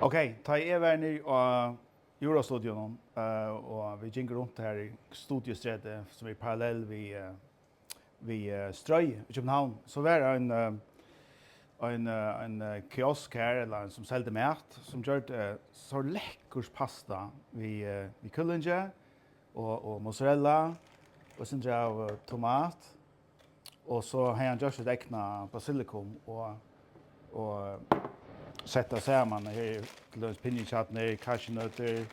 Okej, ta är vi nu och Eurostudion och vi gick runt här i studiesträdet som är parallell vi Ströj i København. Så var det en kiosk här eller som sålde mat som gjorde så läckers pasta vi kullinge och mozzarella och sen av tomat och så har han gjort ett äkna basilikum och sätta samman här till pinjechatner, cashewnötter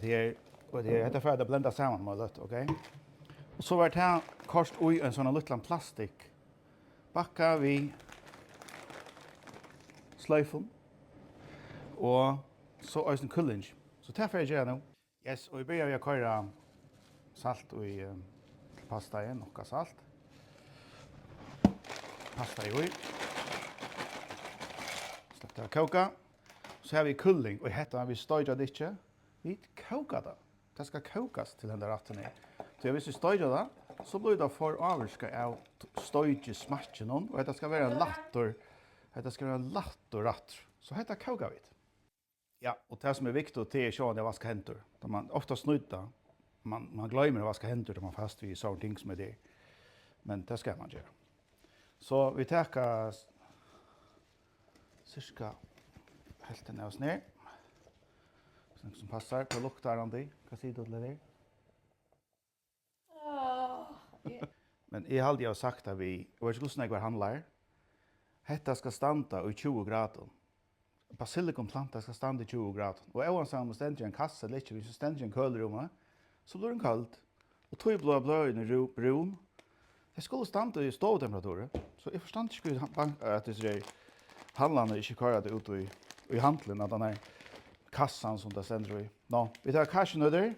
det heter för att blanda samman med det, okej? Och så var det här kort i en sån liten plastik backa vi slöjfum och så är det en kulling. Så tar jag gärna nu. Yes, och vi börjar vi att köra salt i pasta igen och salt. Pasta i. Släppte koka. Så har vi kulling och heter vi stöjjar det inte. Vi kokar det. Det ska kokas till den där rätten är. Så jag vill stöjja det så blir det för avska av stöjje smaken och det ska vara lättur. Det ska vara lättur rätt. Så heter kokar vi. Ja, och det som är viktigt är att det vaska händer. Då man ofta snuddar. Man glömmer att vaska händer då man fast vid sådana ting som är det. Men det ska man göra. Så vi tar cirka hälften av oss ner. Som passar på luktar han det. Vad säger du till det? Men jag hade ju sagt att vi, och jag skulle snägga handlar. Detta ska stanna i 20 grader. Basilikumplanta ska stanna i 20 grader. Och oavsett om man ständer i en kassa eller inte, hvis man ständer i en kölrum, så blir den kald. Och tog blöjorna brun. Det skulle stanna i ståtemperatur. Så jag förstår inte att det är handlarna inte köra det ut i handlen, att den här kassan som det ständer i. Nå, vi tar cashewnötter.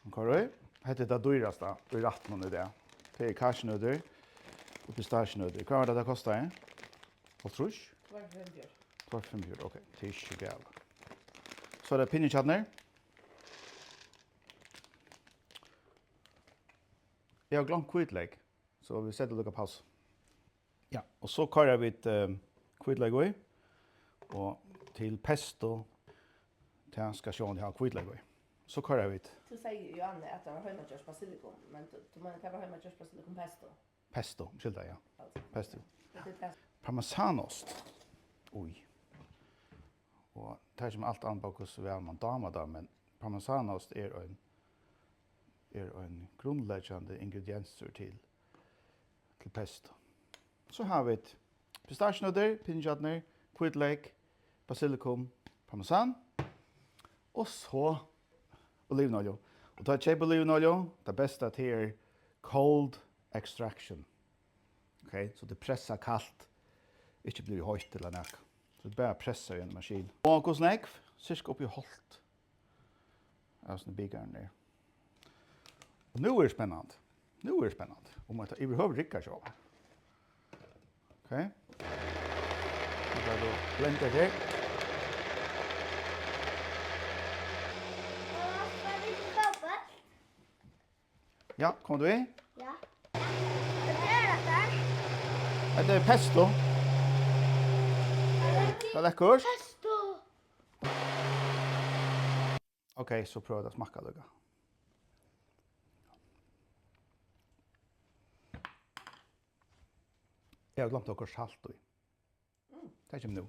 Det är det dyraste i ratten i det. Det är cashewnötter och pistachienötter. Vad var det kostar? Vad tror du? 2,50. Okej. Det är 20 gav. Så är det pinjechatner. Jag har glömt kvitlägg, så vi sätter lite paus. Ja, och så körer vi ett kvitlägg i. Och till pesto, till ska se om det har kvitlägg i. Så körer vi ett. Du säger ju Anne att det var hemmagjort basilikum, men du menar det var hemmagjort basilikum pesto? Pesto, skilda ja. Alltså. Pesto. Det är Parmesanost. Oj. Och det är som allt annat bakom så väl man damer där, men parmesanost är en grundläggande ingrediens till pesto. Så har vi ett pistachienötter, pinjechatner, kvitlägg, basilikum, parmesan och så olivenolja. Och ta köp olivenolja, det bästa till cold extraction. Okej, så det pressar kallt, inte blir höjt eller näka. Så det bara pressar i en maskin. Och hos nägg, cirka upp i hållt. Alltså den bigaren där. Och nu är det spännande. Om man tar överhuvud rikar så. Okej. Vi tar då blender det. Ja, kommer du i? Ja. Det Det är pesto. Det är läckert. Pesto. Okej, så pröva att smaka lite. Jag har glömt att salt i. Det kommer nu.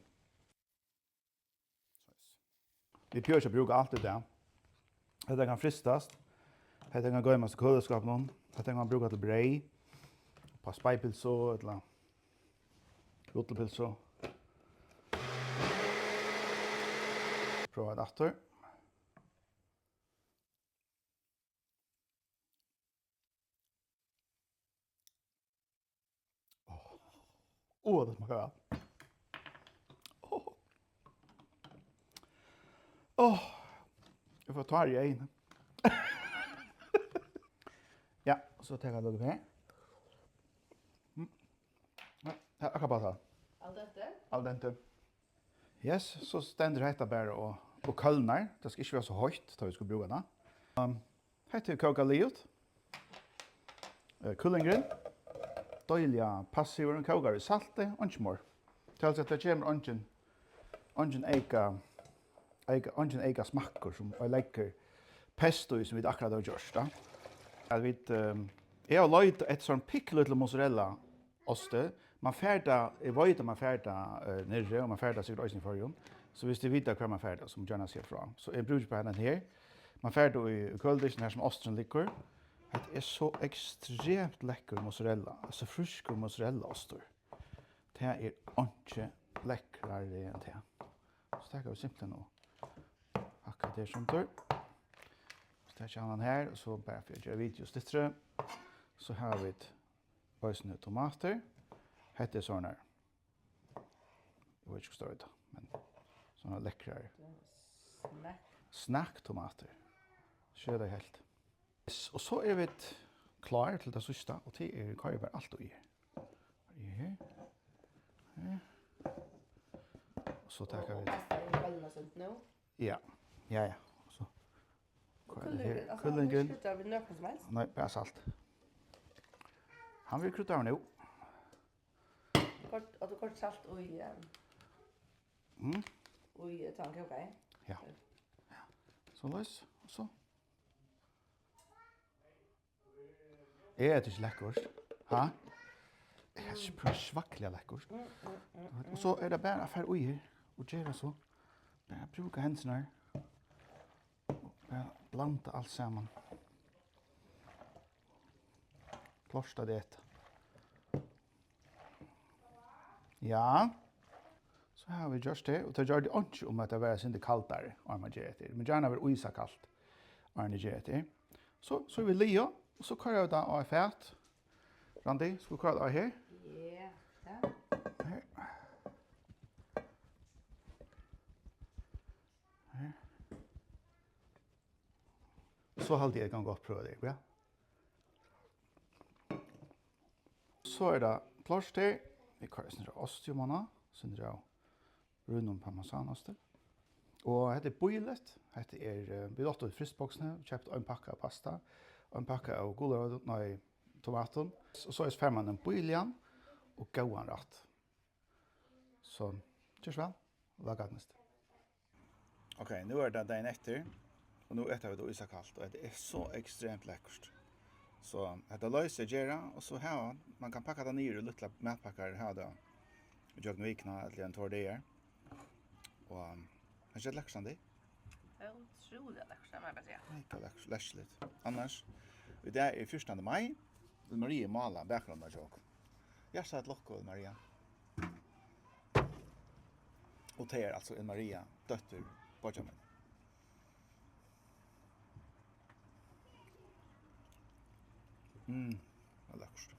Vi behöver inte bruka allt det. Det kan fristas. Det kan gå i massa kölskap någon. Det kan man bruka till brei. På spajpilso eller rottelpilso. Prova det efter. Det smakar väl. Jag får ta det in. Ja, så tar jag lite här. Ja, jag kan bara ta. Al dente. Yes, så ständer detta bara och kölnar. Det ska inte vara så högt då vi ska bruka det. Här till koka liot. Kullingren. Døgurði passivur og kókar í salti og ikke mer. Til at det kommer ungen ungen eka smakkar som jag lägger pesto i som vi akkurat har gjort. Da. At vi, jeg har løyt et sånn pikkeløttel mozzarella oste. Man färda, jag vet att man färda nere och man färda sikkert också i förrjun. Så hvis du vet hva man färda, så må gärna se fra. Så jeg bruker på henne her. Man färda i køldisen her som ostren ligger. Det så ekstremt lekker mozzarella. Altså friske mozzarella-oster. Det er ikke lekkrere enn det. Så det kan vi simpelthen nå hakka det som tør. Så det er han her, og så bare for å gjøre video stittere. Så har vi bøysene tomater. Hette er sånn her. Jeg vet ikke hva står det, men sånne lekkrere. Snack-tomater. Så det helt. Og så er vi klar til det siste, og det er hva jeg bare alt og i. Her. Her. Og så takker vi... Pasta i kvelden og sånt nå. Ja. Så. Kullingen. Kullingen. Skrutter vi nøkken som helst. Nei, bare salt. Han vil krydda av nå. Og du kort salt og i tanke, ok? Ja. Så løs, og så. Er det ikke lekkert? Ha? Det er ikke svakkelig lekkert. Og så er det bare affær ui her, og gjøre så. Bare bruke hendene her. Og bare blanda alt sammen. Klorsta det. Ja. Så har vi gjort det, og det gjør det ikke om at det var sinde kaldere, om man gjør det. Men gjerne var isa kaldt, om man gjør det. Så er vi lia, og så kører vi da av fæt. Randi, skal vi køre det av her? Ja. Her. Her. Så halvdig jeg kan godt prøve det, ja. Så er det plåst her. Vi kører sånn ost i måned, sånn runum parmesanoster. Og dette er boilet. Dette er, vi har i fristboksene, vi kjøpte en pakke av pasta, en pakke av gulrød, tomatum. Og så er man en boiljan og gåan rett. Så, kjørs vel, lag nest. Ok, nu er det dagen etter, og nu etter vi det isakallt, og det er så ekstremt lekkert. Så dette løser gjerra, og så her, man kan pakka det nere i lilla matpakkar her da, i jøgn vikna, eller en tordeer. Og det er ikke lekkert det. Utrolig lekkert, må jeg bare si. Ikke lekkert, lekkert. Annars, i dag er 1. mai, vil Maria mala bakgrunnen av jøk. Jeg sa et lokko, Maria. Og det er altså en Maria, døtter, Benjamin. Det er lekkert.